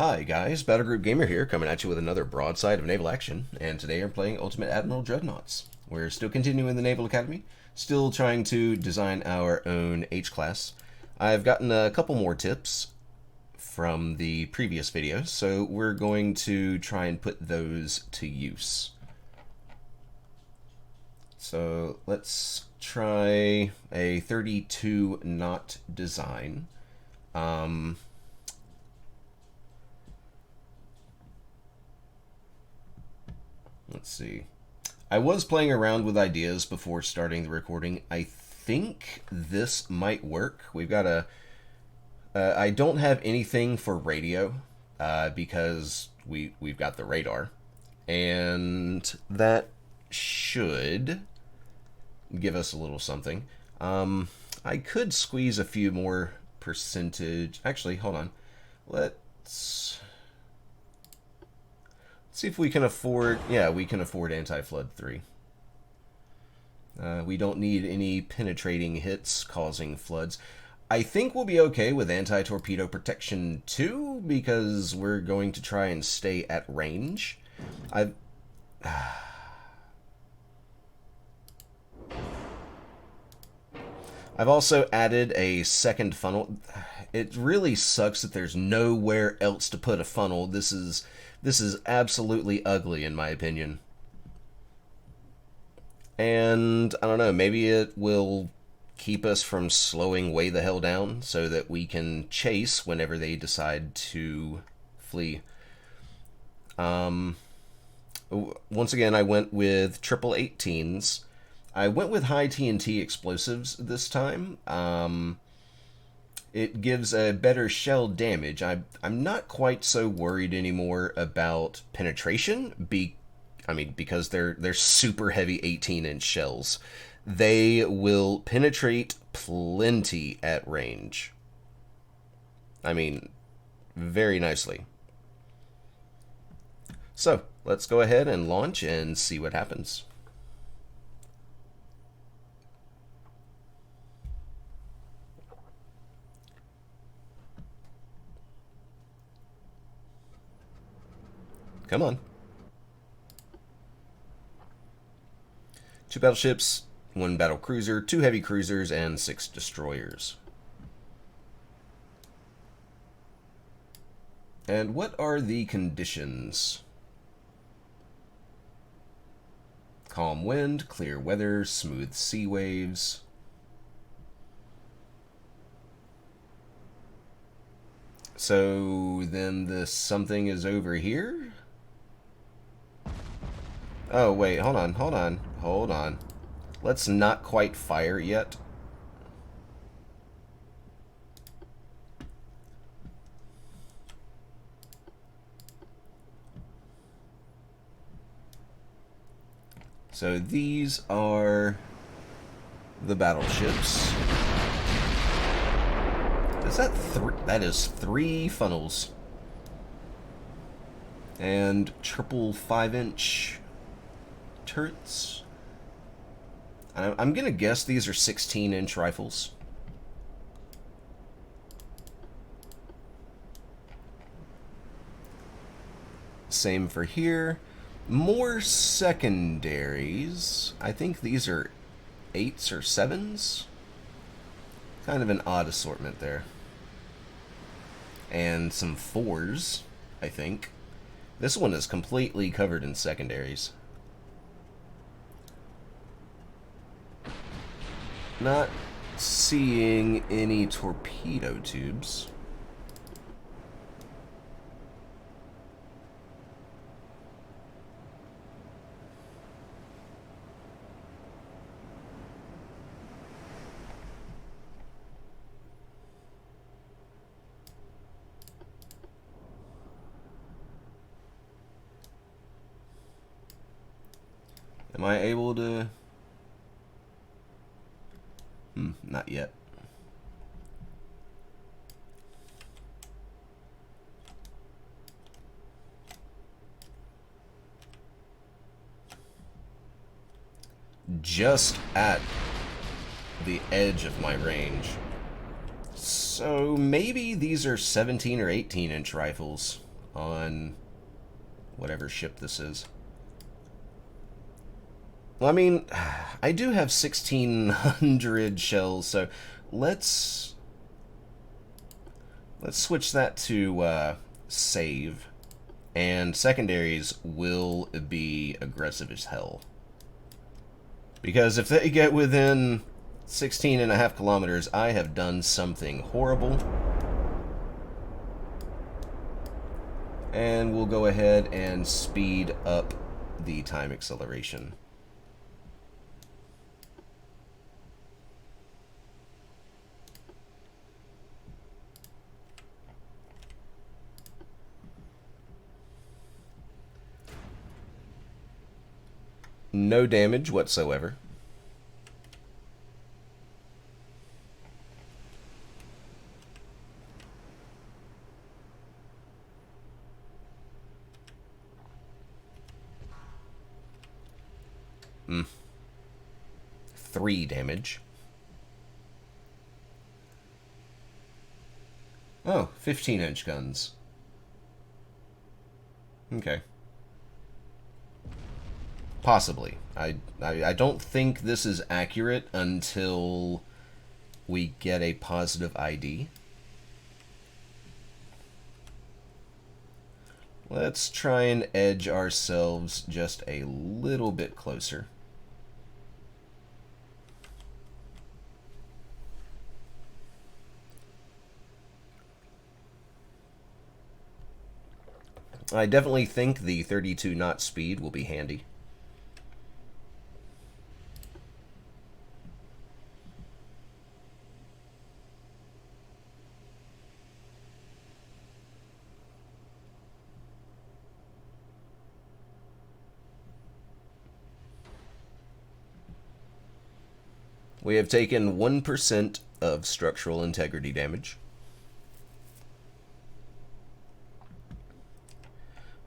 Hi guys, Battle Group Gamer here, coming at you with another broadside of naval action, and today I'm playing Ultimate Admiral Dreadnoughts. We're still continuing the Naval Academy, still trying to design our own H-Class. I've gotten a couple more tips from the previous videos, so we're going to try and put those to use. So let's try a 32 knot design. Let's see. I was playing around with ideas before starting the recording. I think this might work. We've got a... I don't have anything for radio because we've got the radar. And that should give us a little something. I could squeeze a few more percentage... Actually, hold on. Let's see if we can afford... Yeah, we can afford Anti-Flood 3. We don't need any penetrating hits causing floods. I think we'll be okay with Anti-Torpedo Protection 2 because we're going to try and stay at range. I've also added a second funnel. It really sucks that there's nowhere else to put a funnel. This is absolutely ugly in my opinion. And I don't know, maybe it will keep us from slowing way the hell down so that we can chase whenever they decide to flee. Once again, I went with triple 18s. I went with high TNT explosives this time. It gives a better shell damage. I'm not quite so worried anymore about penetration, because they're super heavy 18-inch shells. They will penetrate plenty at range. I mean, very nicely. So, let's go ahead and launch and see what happens. Come on. 2 battleships, 1 battle cruiser, 2 heavy cruisers, and 6 destroyers. And what are the conditions? Calm wind, clear weather, smooth sea waves. So then the something is over here? Oh, wait, hold on. Let's not quite fire yet. So these are the battleships. Is that three? That is 3 funnels. And triple 5-inch turrets. I'm gonna guess these are 16-inch rifles. Same for here. More secondaries. I think these are 8s or 7s. Kind of an odd assortment there. And some 4s, I think. This one is completely covered in secondaries. Not seeing any torpedo tubes. Am I able to... not yet. Just at the edge of my range. So maybe these are 17 or 18-inch rifles. on whatever ship this is. Well, I mean, I do have 1,600 shells, so let's switch that to save. And secondaries will be aggressive as hell. Because if they get within 16.5 kilometers, I have done something horrible. And we'll go ahead and speed up the time acceleration. No damage whatsoever. Hmm. 3 damage. Oh, 15-inch guns. Okay. Possibly. I don't think this is accurate until we get a positive ID. Let's try and edge ourselves just a little bit closer. I definitely think the 32 knot speed will be handy. We have taken 1% of structural integrity damage.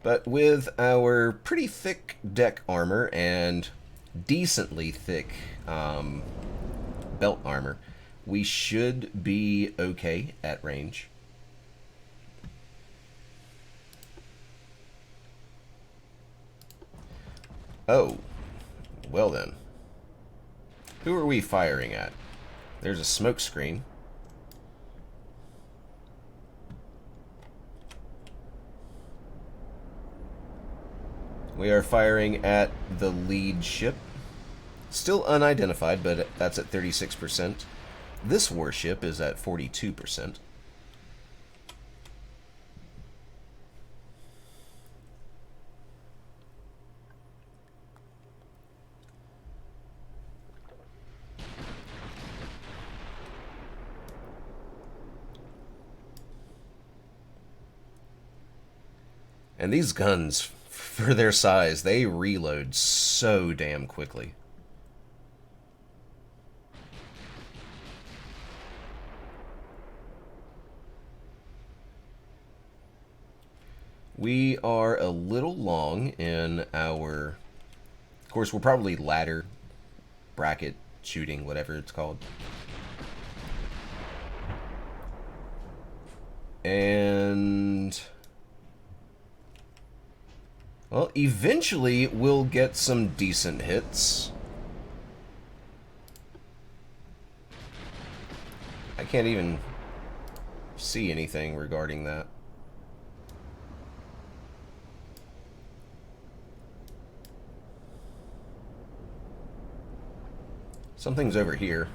But with our pretty thick deck armor and decently thick belt armor, we should be okay at range. Oh, well then. Who are we firing at? There's a smoke screen. We are firing at the lead ship. Still unidentified, but that's at 36%. This warship is at 42%. And these guns, for their size, they reload so damn quickly. We are a little long in our... Of course, we're probably ladder, bracket, shooting, whatever it's called. And... well, eventually we'll get some decent hits. I can't even see anything regarding that. Something's over here.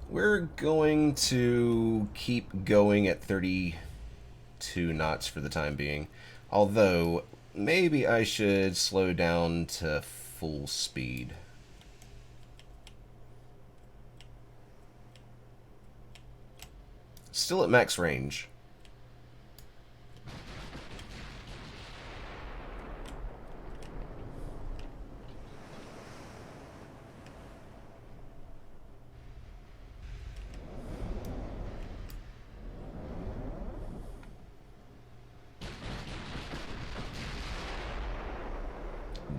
We're going to keep going at 32 knots for the time being. Although, maybe I should slow down to full speed. Still at max range.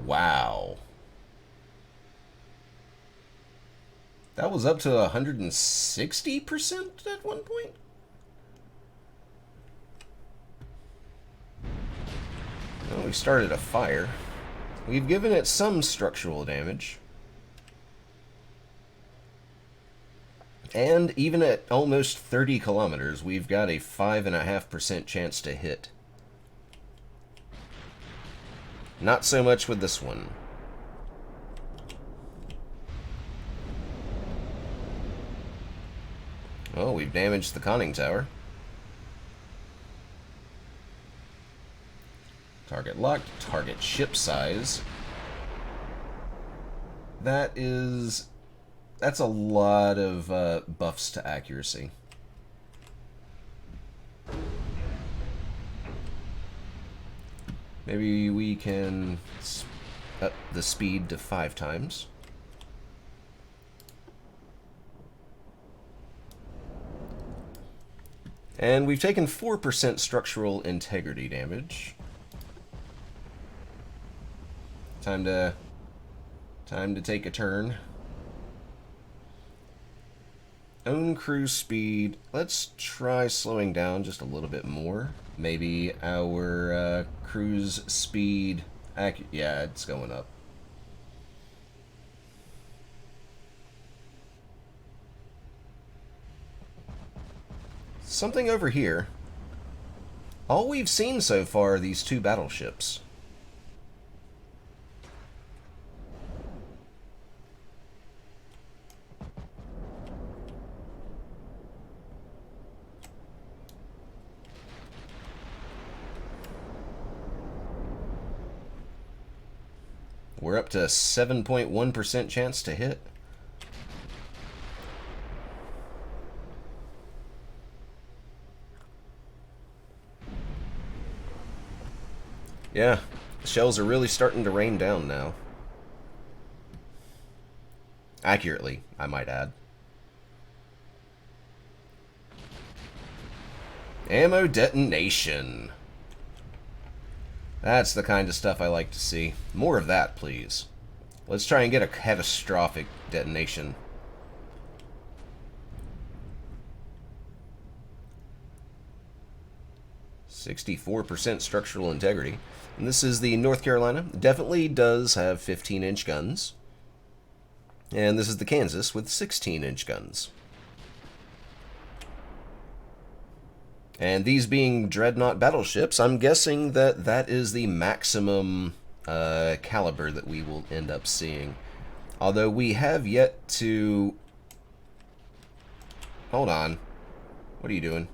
Wow. That was up to 160% at one point? Well, we started a fire. We've given it some structural damage. And even at almost 30 kilometers, we've got a 5.5% chance to hit. Not so much with this one. Oh, we've damaged the conning tower. Target locked. Target ship size. That's a lot of buffs to accuracy. Maybe we can up the speed to 5 times. And we've taken 4% structural integrity damage. Time to take a turn. Own cruise speed. Let's try slowing down just a little bit more. Maybe our cruise speed... yeah, it's going up. Something over here. All we've seen so far are these 2 battleships. We're up to 7.1% chance to hit. Yeah, the shells are really starting to rain down now. Accurately, I might add. Ammo detonation. That's the kind of stuff I like to see. More of that, please. Let's try and get a catastrophic detonation. .64% structural integrity. And this is the North Carolina. Definitely does have 15-inch guns. And this is the Kansas with 16-inch guns. And these being Dreadnought battleships, I'm guessing that that is the maximum caliber that we will end up seeing. Although we have yet to... Hold on. What are you doing?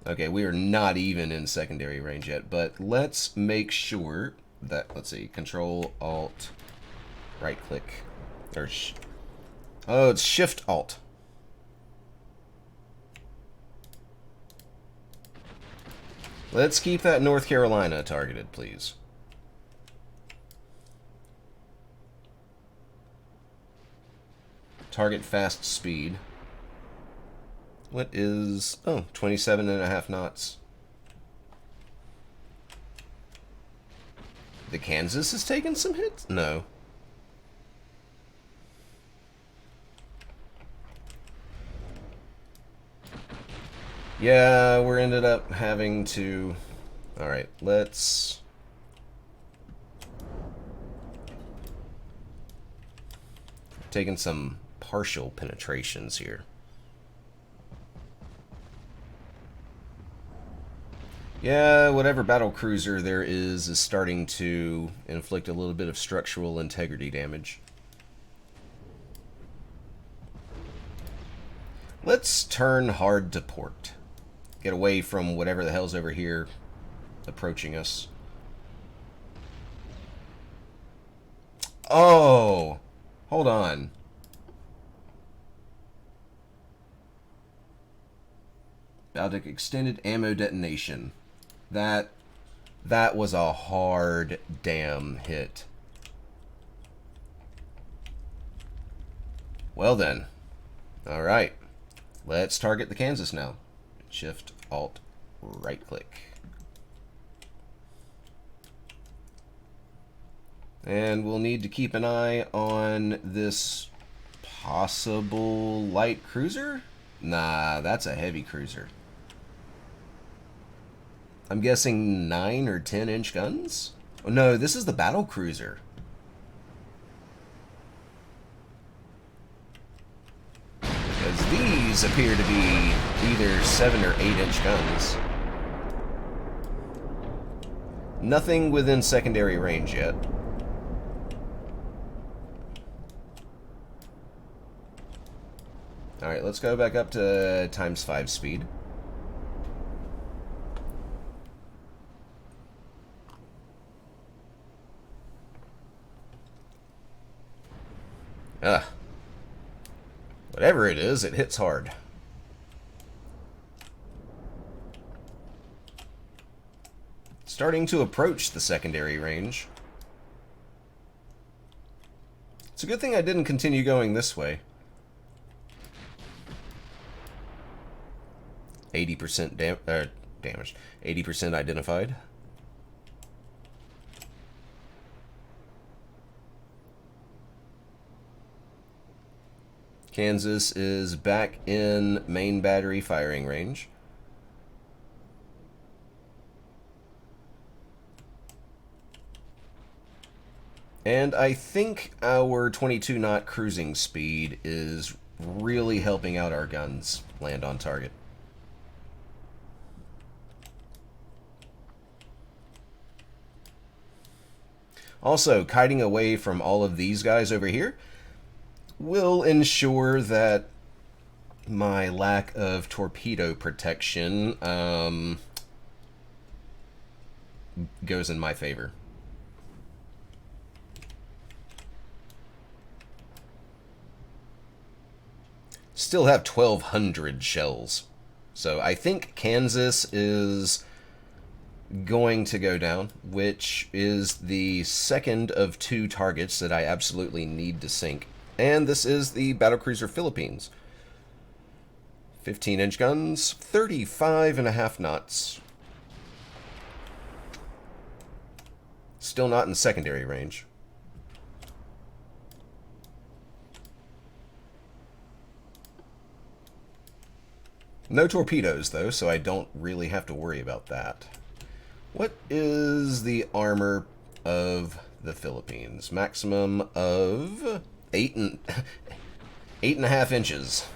Okay, we are not even in secondary range yet, but let's make sure that, let's see, Control, Alt, right click, or, oh, it's Shift, Alt. Let's keep that North Carolina targeted, please. Target fast speed. What is... oh, 27.5 knots. The Kansas has taken some hits? No. Yeah, we're ended up having to... Alright, let's... taking some partial penetrations here. Yeah, whatever battle cruiser there is starting to inflict a little bit of structural integrity damage. Let's turn hard to port. Get away from whatever the hell's over here approaching us. Oh! Hold on. Baltic extended ammo detonation. That was a hard damn hit. Well then. Alright. Let's target the Kansas now. Shift, Alt, right click. And we'll need to keep an eye on this possible light cruiser? Nah, that's a heavy cruiser. I'm guessing 9 or 10-inch guns? Oh, no, this is the battle cruiser. Because these appear to be either 7 or 8-inch guns. Nothing within secondary range yet. Alright, let's go back up to ×5 speed. Whatever it is, it hits hard. Starting to approach the secondary range. It's a good thing I didn't continue going this way. 80% damaged. 80% identified. Kansas is back in main battery firing range. And I think our 22-knot cruising speed is really helping out our guns land on target. Also, kiting away from all of these guys over here will ensure that my lack of torpedo protection goes in my favor. Still have 1,200 shells. So I think Kansas is going to go down, which is the second of 2 targets that I absolutely need to sink. And this is the Battlecruiser Philippines. 15-inch guns, 35.5 knots. Still not in secondary range. No torpedoes, though, so I don't really have to worry about that. What is the armor of the Philippines? Maximum of 8.5 inches.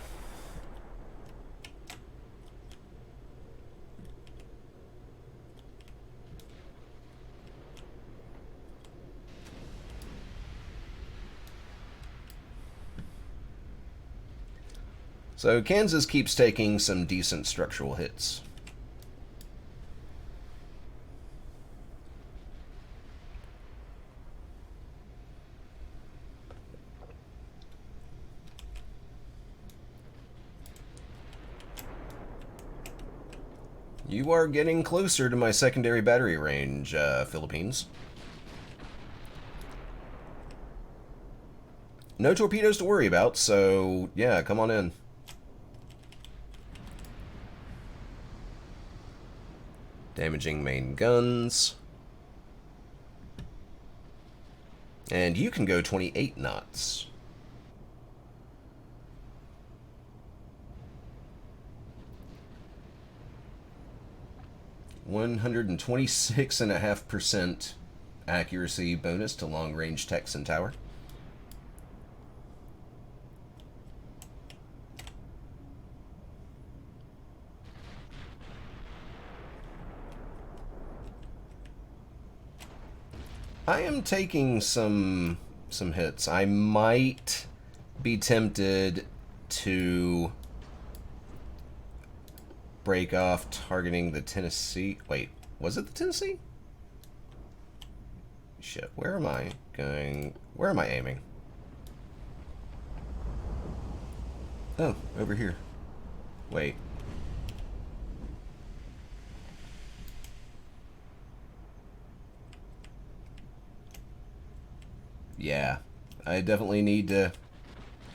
So Kansas keeps taking some decent structural hits. You are getting closer to my secondary battery range, Philippines. No torpedoes to worry about, so yeah, come on in. Damaging main guns. And you can go 28 knots. (126.5% accuracy bonus to long-range Texan tower. I am taking some hits. I might be tempted to break off targeting the Tennessee. Wait, was it the Tennessee? Shit, where am I going? Where am I aiming? Oh, over here. Wait. Yeah, I definitely need to...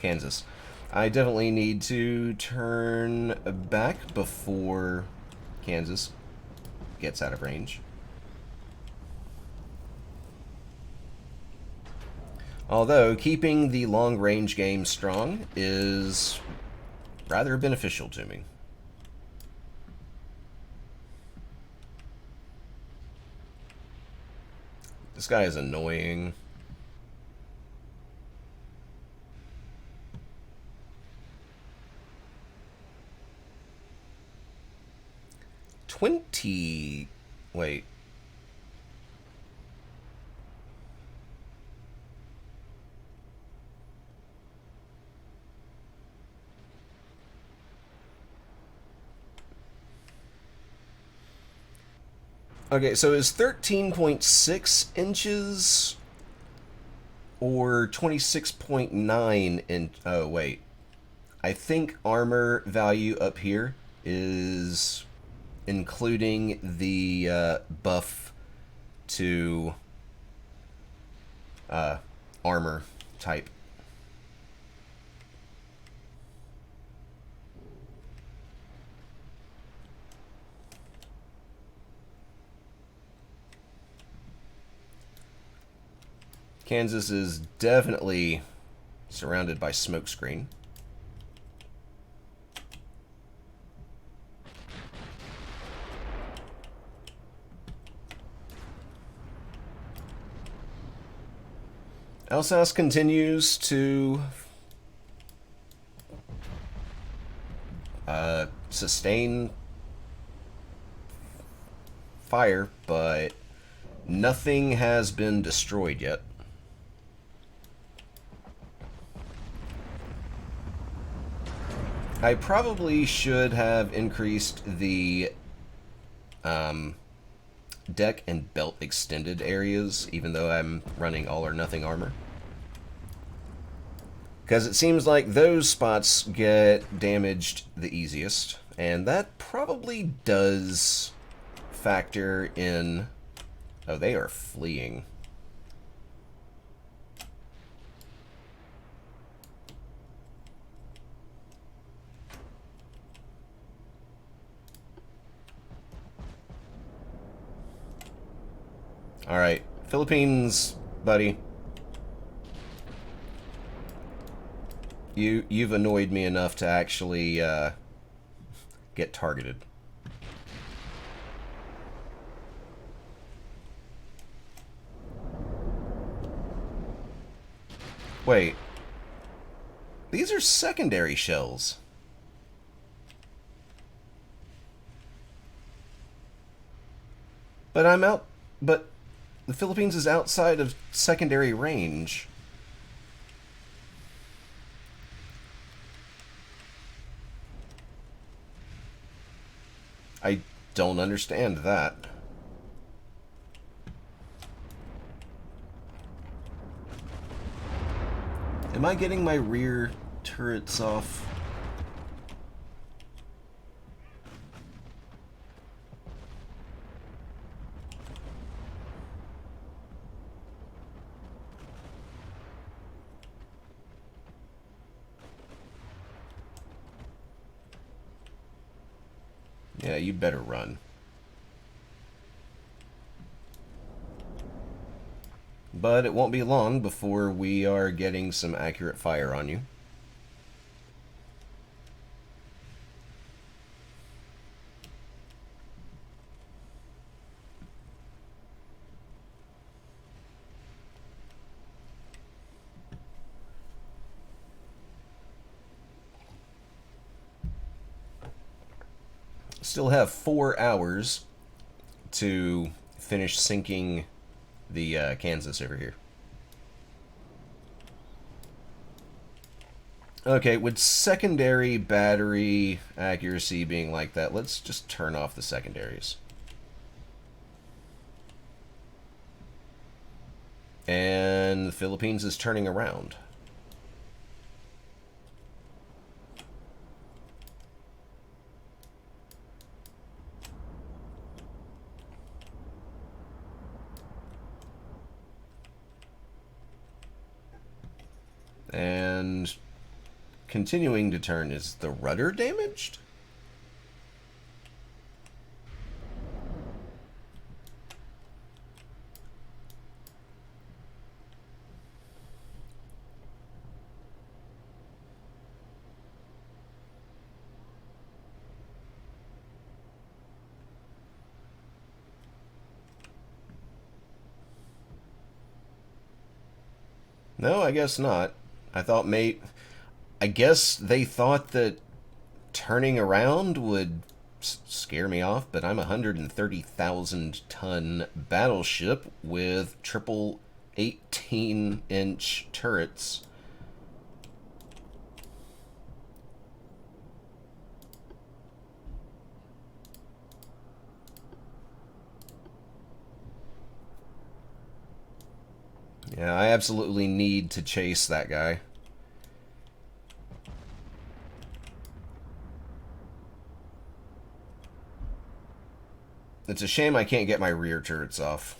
Kansas. I definitely need to turn back before Kansas gets out of range. Although, keeping the long-range game strong is rather beneficial to me. This guy is annoying. Wait. Okay, so is 13.6 inches or 26.9 in... Oh, wait. I think armor value up here is including the buff to armor type. Kansas is definitely surrounded by smokescreen. Alsace continues to sustain fire, but nothing has been destroyed yet. I probably should have increased the deck and belt extended areas, even though I'm running all or nothing armor. Because it seems like those spots get damaged the easiest, and that probably does factor in... Oh, they are fleeing. Alright, Philippines, buddy. You've annoyed me enough to actually get targeted. Wait. These are secondary shells. But but the Philippines is outside of secondary range. I don't understand that. Am I getting my rear turrets off? Yeah, you better run. But it won't be long before we are getting some accurate fire on you. Still have 4 hours to finish sinking the Kansas over here. Okay, with secondary battery accuracy being like that, let's just turn off the secondaries. And the Philippines is turning around. And continuing to turn. Is the rudder damaged? No, I guess not. I thought, mate. I guess they thought that turning around would scare me off, but I'm a 130,000 ton battleship with triple 18-inch turrets. Yeah, I absolutely need to chase that guy. It's a shame I can't get my rear turrets off.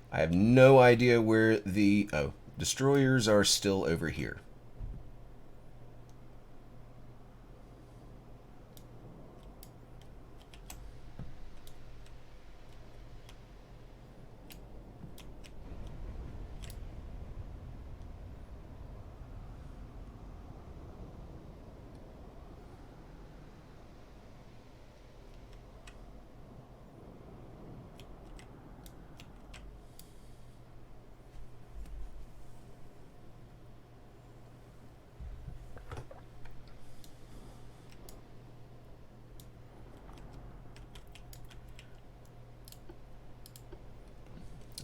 I have no idea where the... Oh, destroyers are still over here.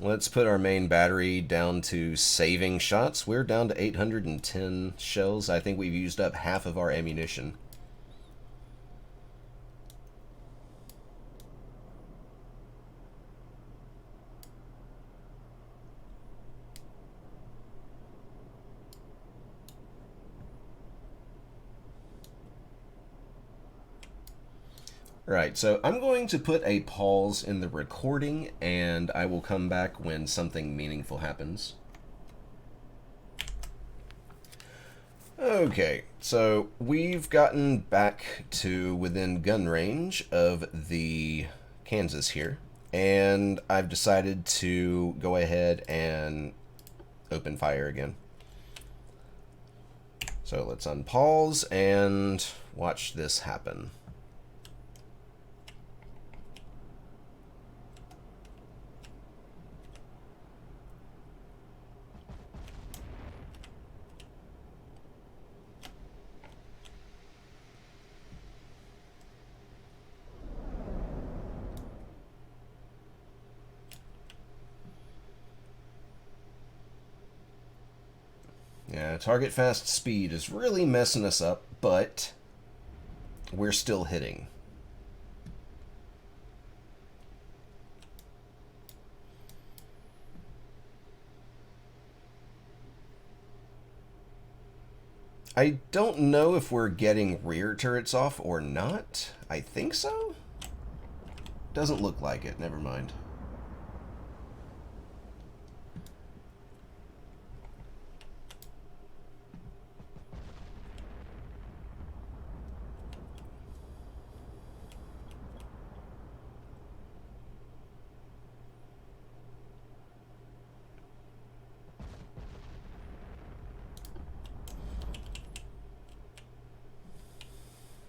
Let's put our main battery down to saving shots. We're down to 810 shells. I think we've used up half of our ammunition. Right, so I'm going to put a pause in the recording, and I will come back when something meaningful happens. Okay, so we've gotten back to within gun range of the Kansas here, and I've decided to go ahead and open fire again. So let's unpause and watch this happen. Yeah, target fast speed is really messing us up, but we're still hitting. I don't know if we're getting rear turrets off or not. I think so. Doesn't look like it. Never mind.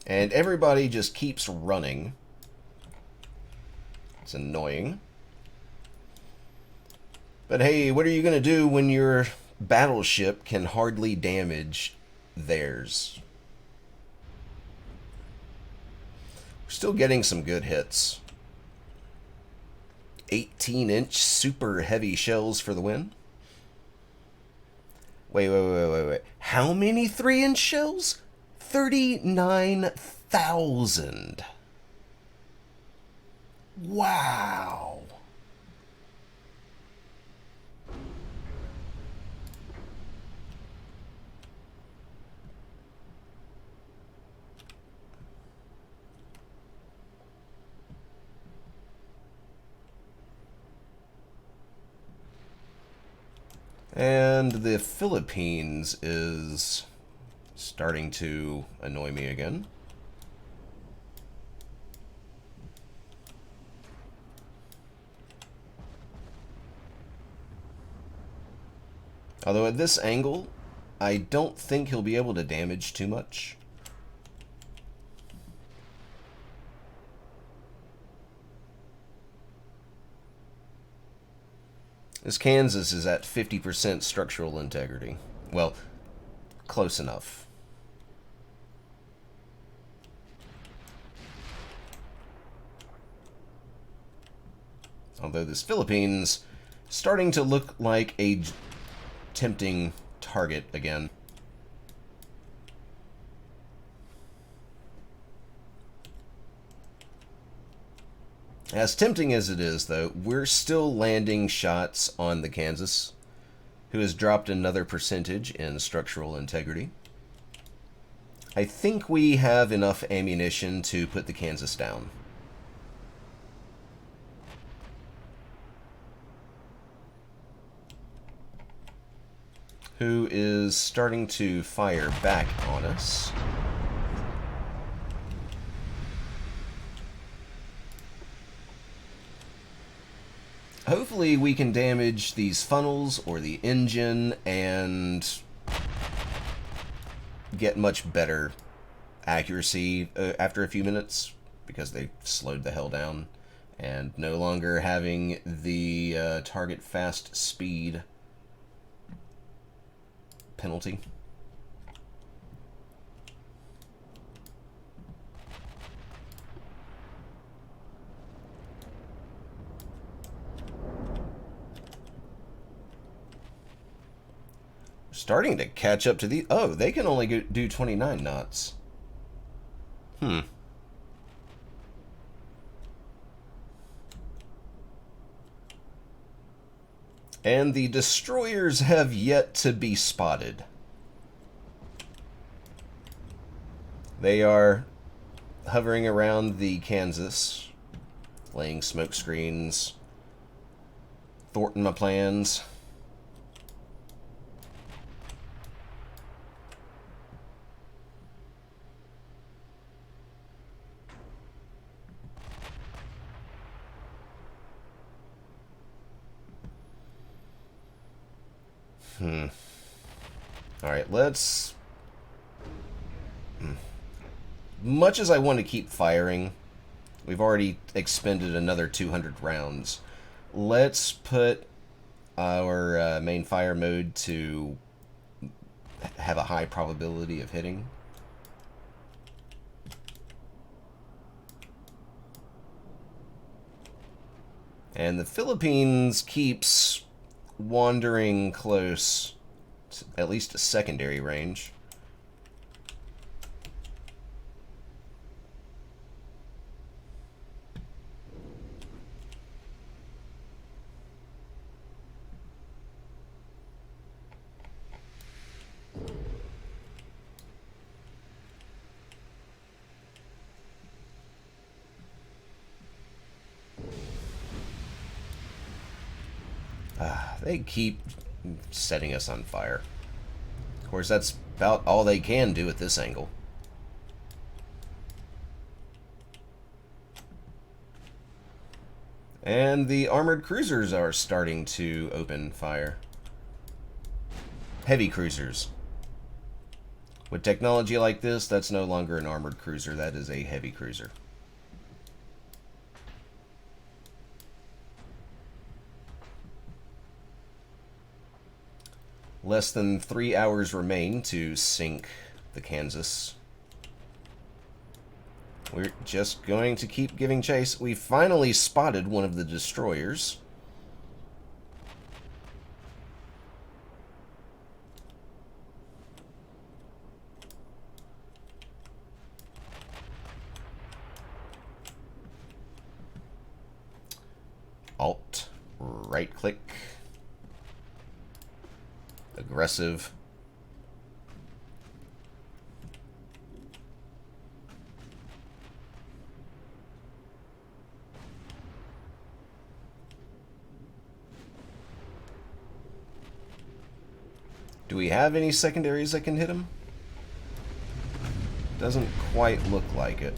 And everybody just keeps running. It's annoying. But hey, what are you going to do when your battleship can hardly damage theirs? We're still getting some good hits. 18-inch super heavy shells for the win. Wait. How many 3-inch shells? 39,000. Wow. And the Philippines is starting to annoy me again. Although at this angle, I don't think he'll be able to damage too much. This Kansas is at 50% structural integrity. Well, close enough. Although this Philippines starting to look like a tempting target again. As tempting as it is, though, we're still landing shots on the Kansas, who has dropped another percentage in structural integrity. I think we have enough ammunition to put the Kansas down. Who is starting to fire back on us. Hopefully we can damage these funnels or the engine and get much better accuracy after a few minutes, because they slowed the hell down, and no longer having the target fast speed penalty. Starting to catch up to the... Oh, they can only do 29 knots. And the destroyers have yet to be spotted. They are hovering around the Kansas, laying smoke screens, thwarting my plans. Alright, let's... Much as I want to keep firing, we've already expended another 200 rounds. Let's put our main fire mode to have a high probability of hitting. And the Philippines keeps wandering close to at least a secondary range. They keep setting us on fire. Of course, that's about all they can do at this angle. And the armored cruisers are starting to open fire. Heavy cruisers. With technology like this, that's no longer an armored cruiser, that is a heavy cruiser. Less than 3 hours remain to sink the Kansas. We're just going to keep giving chase. We finally spotted one of the destroyers. Alt, right click. Aggressive. Do we have any secondaries that can hit him? Doesn't quite look like it.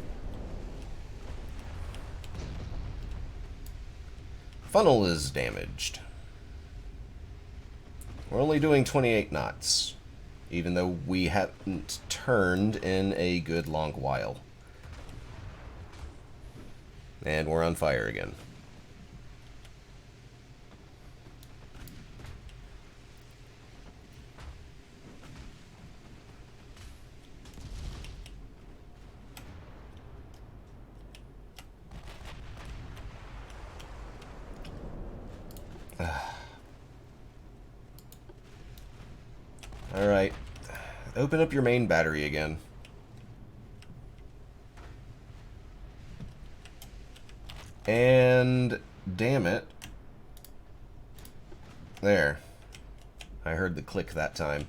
Funnel is damaged. We're only doing 28 knots, even though we haven't turned in a good long while. And we're on fire again. Open up your main battery again. And damn it. There. I heard the click that time.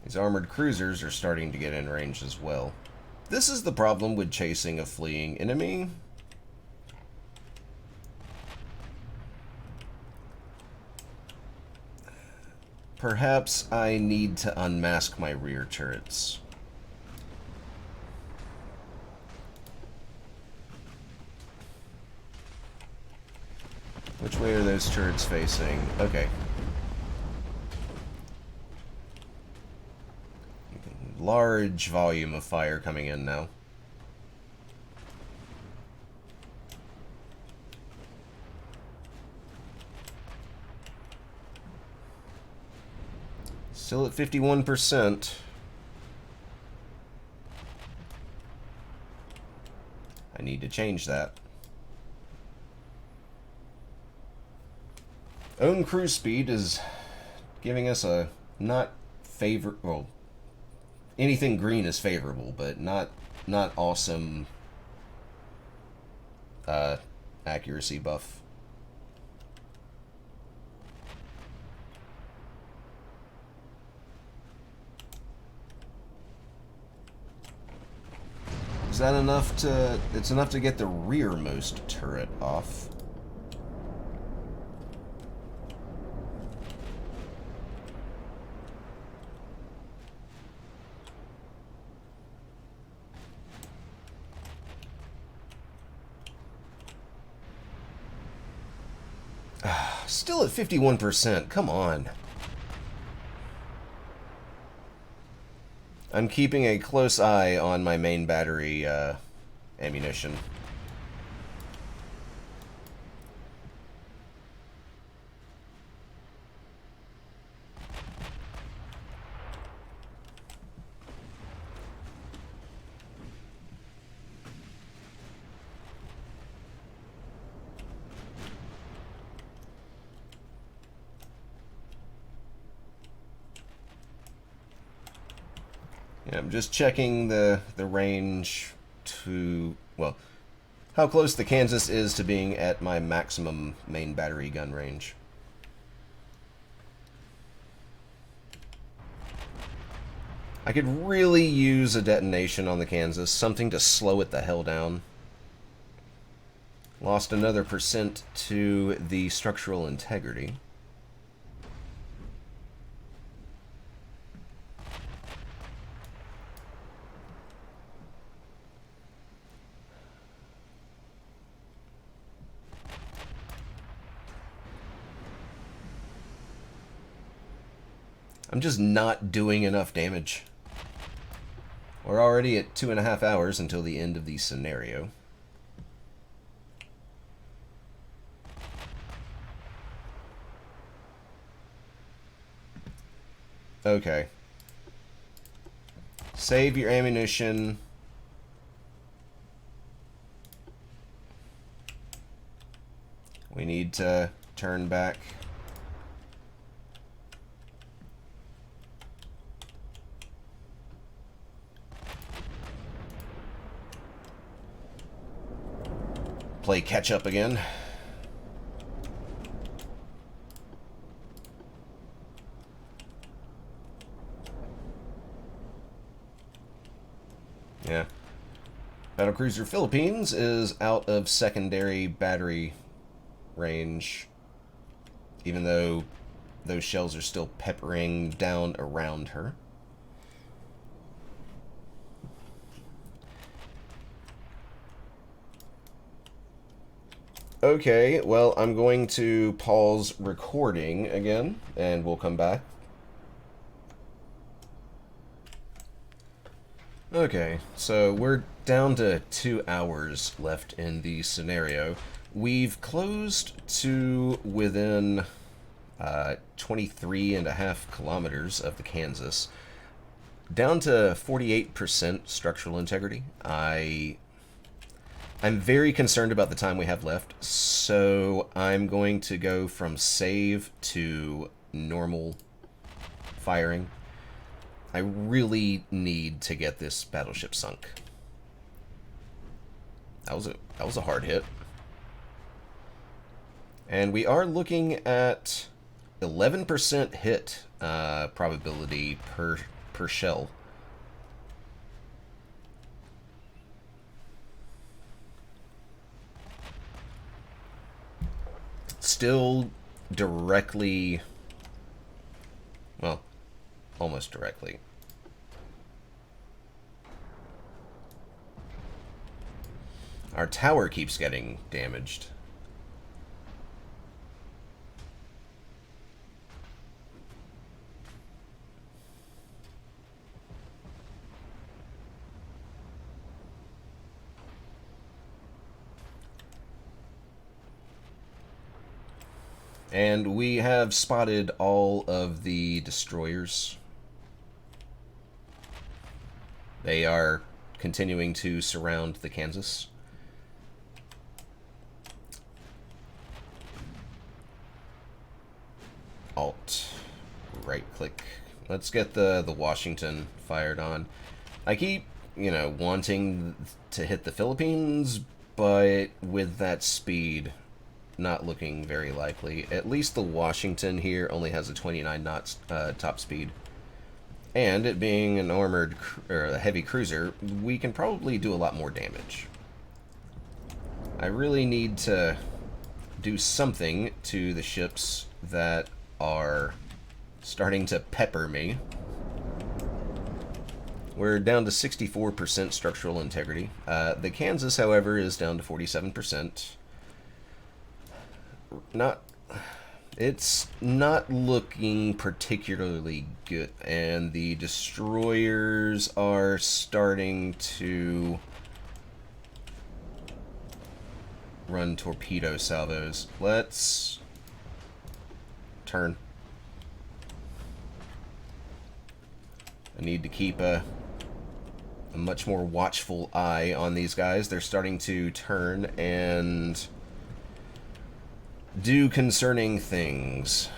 These armored cruisers are starting to get in range as well. This is the problem with chasing a fleeing enemy. Perhaps I need to unmask my rear turrets. Which way are those turrets facing? Okay. Large volume of fire coming in now. Still at 51%. I need to change that. Own cruise speed is giving us a not well, anything green is favorable, but not awesome accuracy buff. Is that enough to... It's enough to get the rearmost turret off. Still at 51%. Come on. I'm keeping a close eye on my main battery ammunition. Yeah, I'm just checking the range to, well, how close the Kansas is to being at my maximum main battery gun range. I could really use a detonation on the Kansas, something to slow it the hell down. Lost another % to the structural integrity. I'm just not doing enough damage. We're already at 2.5 hours until the end of the scenario. Okay. Save your ammunition. We need to turn back. Play catch up again. Yeah. Battlecruiser Philippines is out of secondary battery range, even though those shells are still peppering down around her. Okay, well, I'm going to pause recording again, and we'll come back. Okay, so we're down to 2 hours left in the scenario. We've closed to within 23.5 kilometers of the Kansas. Down to 48% structural integrity. I'm very concerned about the time we have left, so I'm going to go from save to normal firing. I really need to get this battleship sunk. That was a hard hit. And we are looking at 11% hit probability per shell. Still directly, well, almost directly. Our tower keeps getting damaged. And we have spotted all of the destroyers. They are continuing to surround the Kansas. Alt, right click. Let's get the Washington fired on. I keep, wanting to hit the Philippines, but with that speed, not looking very likely. At least the Washington here only has a 29 knots top speed. And it being an armored or a heavy cruiser, we can probably do a lot more damage. I really need to do something to the ships that are starting to pepper me. We're down to 64% structural integrity. The Kansas, however, is down to 47%. It's not looking particularly good, and the destroyers are starting to run torpedo salvos. Let's turn. I need to keep a much more watchful eye on these guys. They're starting to turn and do concerning things.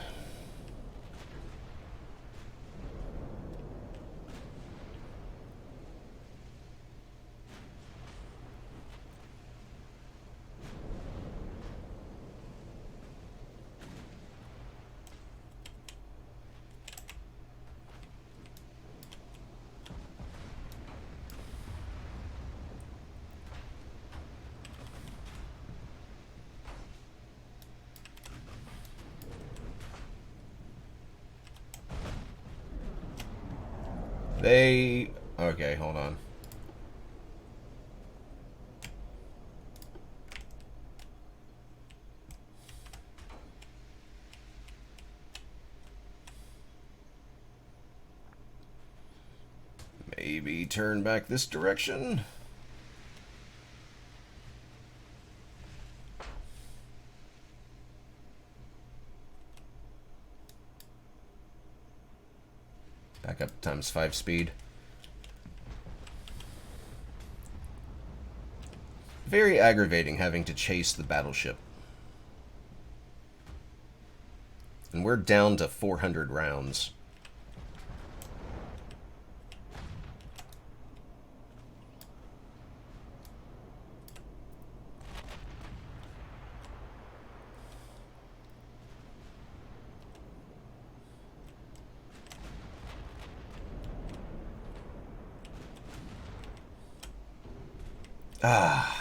Okay, hold on. Maybe turn back this direction. Back up ×5 speed. Very aggravating having to chase the battleship. And we're down to 400 rounds. Ah.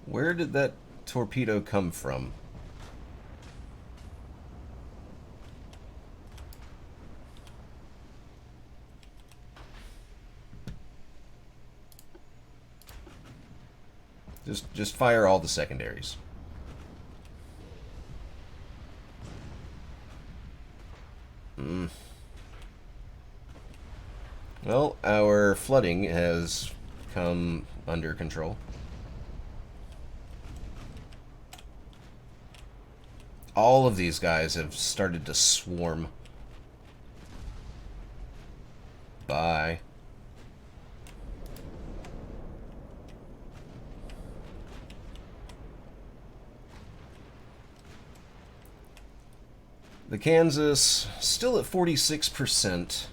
Where did that torpedo come from? Just fire all the secondaries. Well, our flooding has come under control. all of these guys have started to swarm. Bye. The Kansas still at 46%.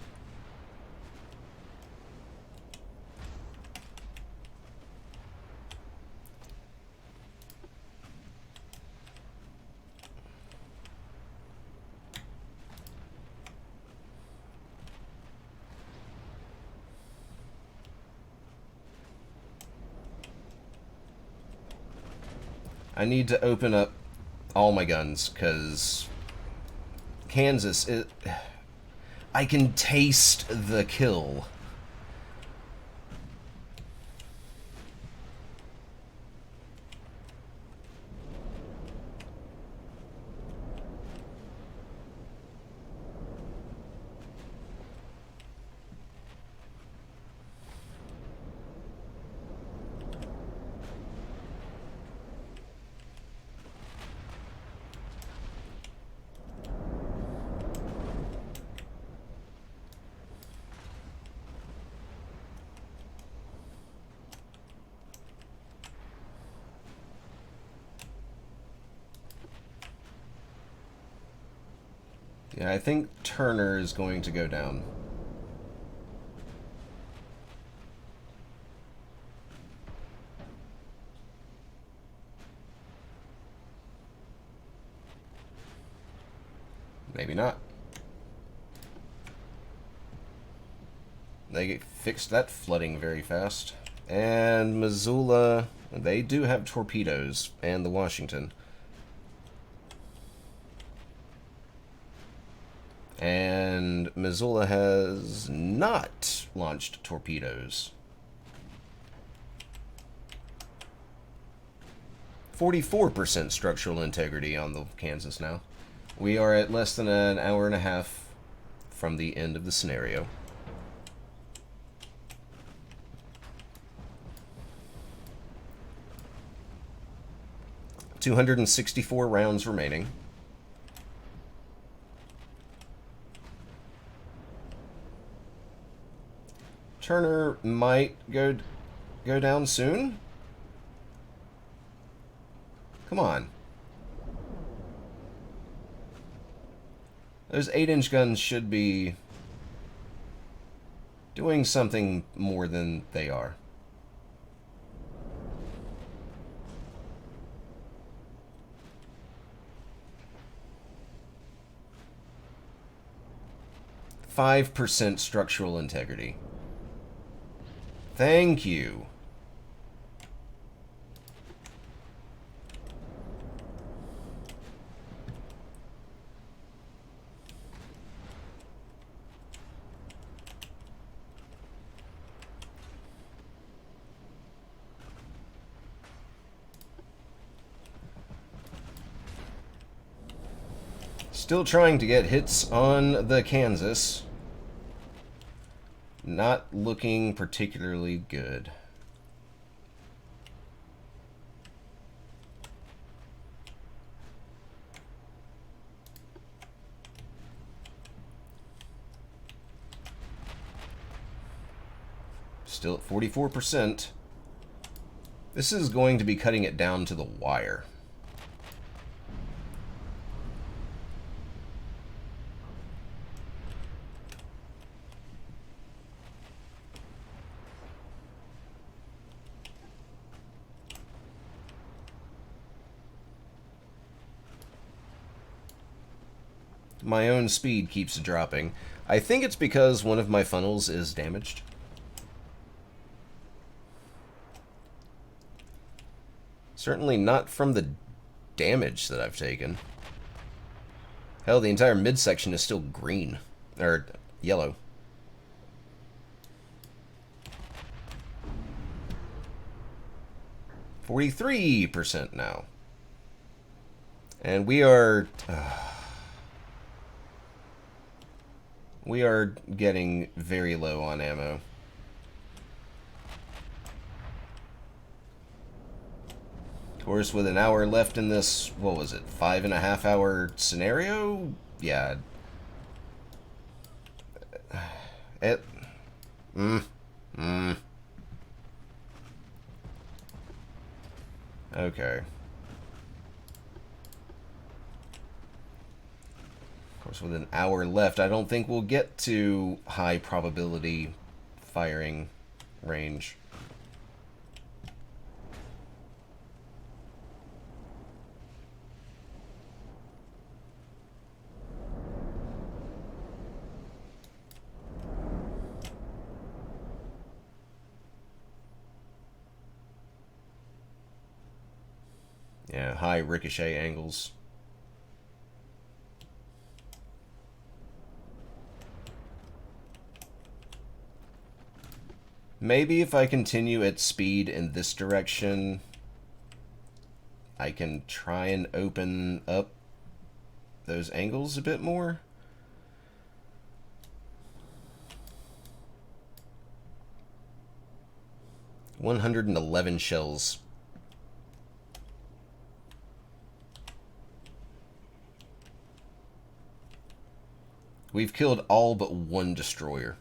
I need to open up all my guns, because Kansas, I can taste the kill. Yeah, I think Turner is going to go down. Maybe not. They fixed that flooding very fast. And Missoula, they do have torpedoes, and the Washington. And Missoula has not launched torpedoes. 44% structural integrity on the Kansas now. We are at less than an hour and a half from the end of the scenario. $264 rounds remaining. Turner might go down soon. Come on. Those 8-inch guns should be doing something more than they are. %5 structural integrity. Thank you. Still trying to get hits on the Kansas. Not looking particularly good. Still at 44%. This is going to be cutting it down to the wire. My own speed keeps dropping. I think it's because one of my funnels is damaged. Certainly not from the damage that I've taken. Hell, the entire midsection is still green. Or yellow. %43 now. And we are... we are getting very low on ammo. course, with an hour left in this, what was it, 5.5 hour scenario? Yeah. It. Okay. Of course, with an hour left, I don't think we'll get to high probability firing range. Yeah, high ricochet angles. Maybe if I continue at speed in this direction, I can try and open up those angles a bit more. $111 shells. We've killed all but one destroyer.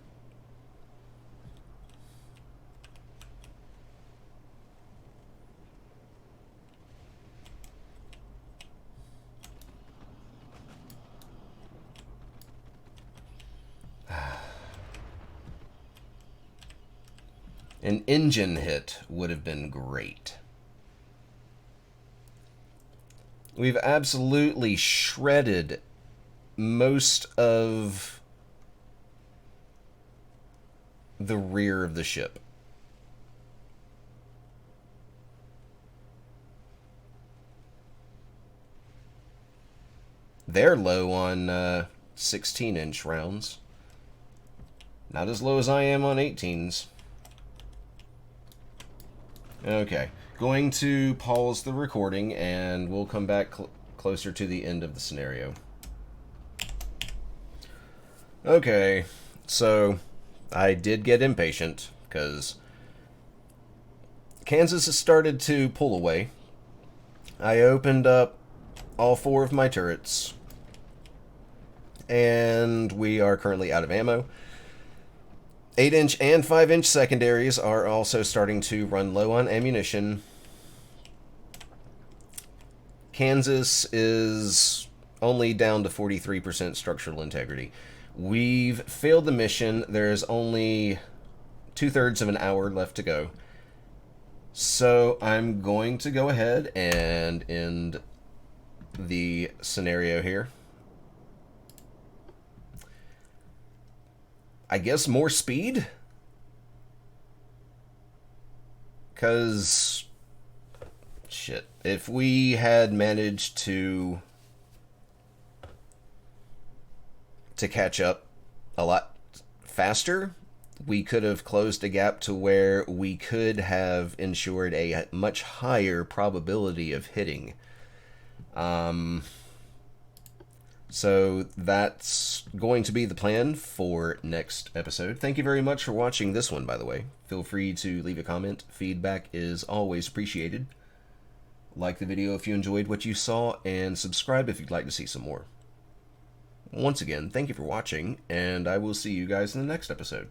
An engine hit would have been great. We've absolutely shredded most of the rear of the ship. They're low on 16-inch rounds. Not as low as I am on 18s. Okay, going to pause the recording and we'll come back closer to the end of the scenario. Okay, so I did get impatient because Kansas has started to pull away. I opened up all 4 of my turrets and we are currently out of ammo. 8-inch and 5-inch secondaries are also starting to run low on ammunition. Kansas is only down to 43% structural integrity. We've failed the mission. There's only 2/3 of an hour left to go. So I'm going to go ahead and end the scenario here. I guess more speed? Because, shit, if we had managed to catch up a lot faster, we could have closed a gap to where we could have ensured a much higher probability of hitting. So that's going to be the plan for next episode. Thank you very much for watching this one, by the way. Feel free to leave a comment. Feedback is always appreciated. Like the video if you enjoyed what you saw, and subscribe if you'd like to see some more. Once again, thank you for watching, and I will see you guys in the next episode.